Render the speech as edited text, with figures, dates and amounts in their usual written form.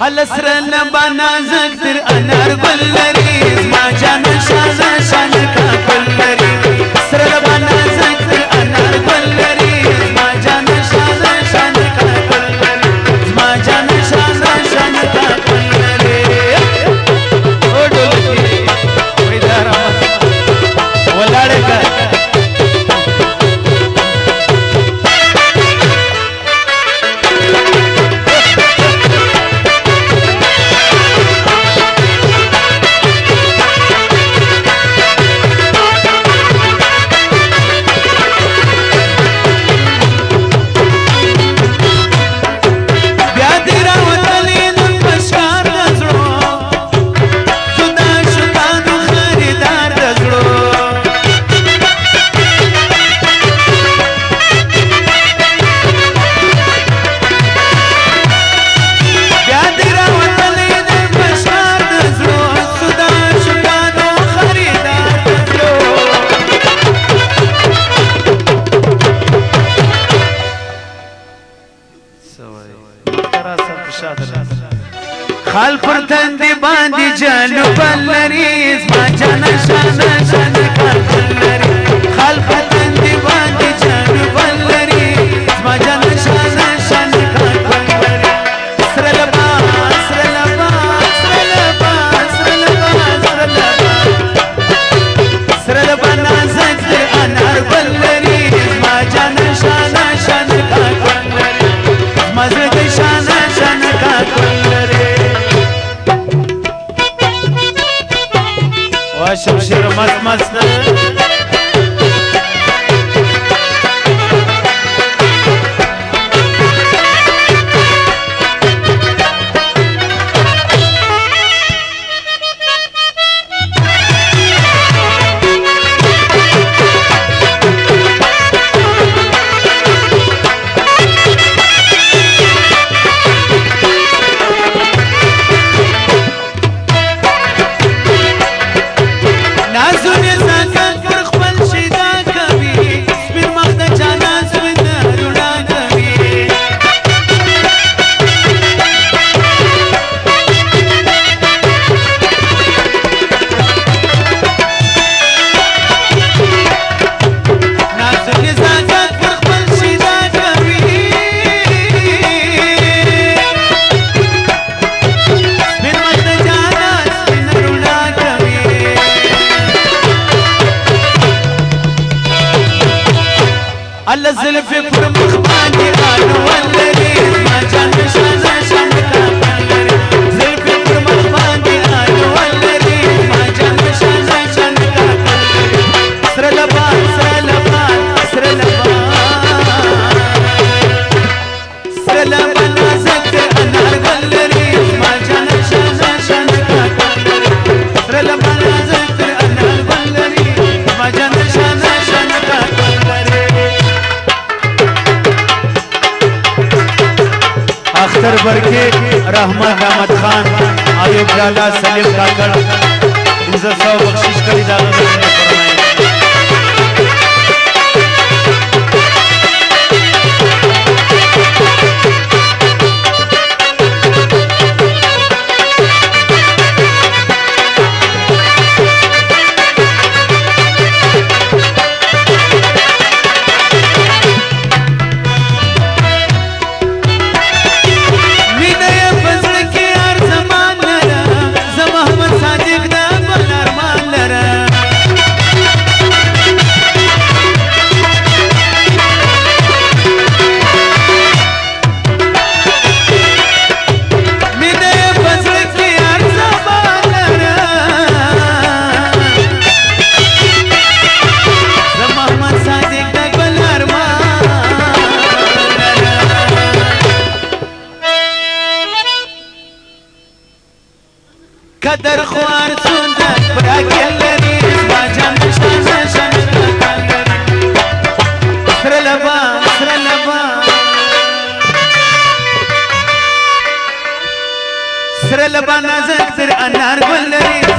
الاسرن بنازک تر انار گل لري ما جان شان شان کا گل لري سرن بنازک تر انار گل لري ما جان شان شان کا گل لري ما جان شان شان کا گل لري او ډولکی وای دارا ولاړ کا خال پر تندی باندې جانو بلریز ما جان شان شان کا بلری خال پر تندی باندې جانو بلریز ما جان شان شان کا بلری سر لبا سر لبا سر لبا سر لبا سر لبا سر لبا نازک انار بلریز ما جان شان شان کا بلری مزه شان شان کا بلری شمشیر مست مست الله زلفي پر مخ باندې آلو ولري ما جان شان شان کا بلري زلفي پر مخ باندې آلو ولري ما جان شان شان کا بلري سر لبا سر لبا سر لبا سر لبا نازک انار ولري ما جان شان شان کا بلري سر لبا نازک انار ولري ما جان شان شان کا بلري اختر برکی رحمت رحمت خان ایوب لالا سلیم کاکڑ 200 بخشش کری داغه فرمائے قدر خوار سنت براکل لري ما جان شان شان کا بلري سر لبا سر لبا سر لبا نازک تر انار گل لري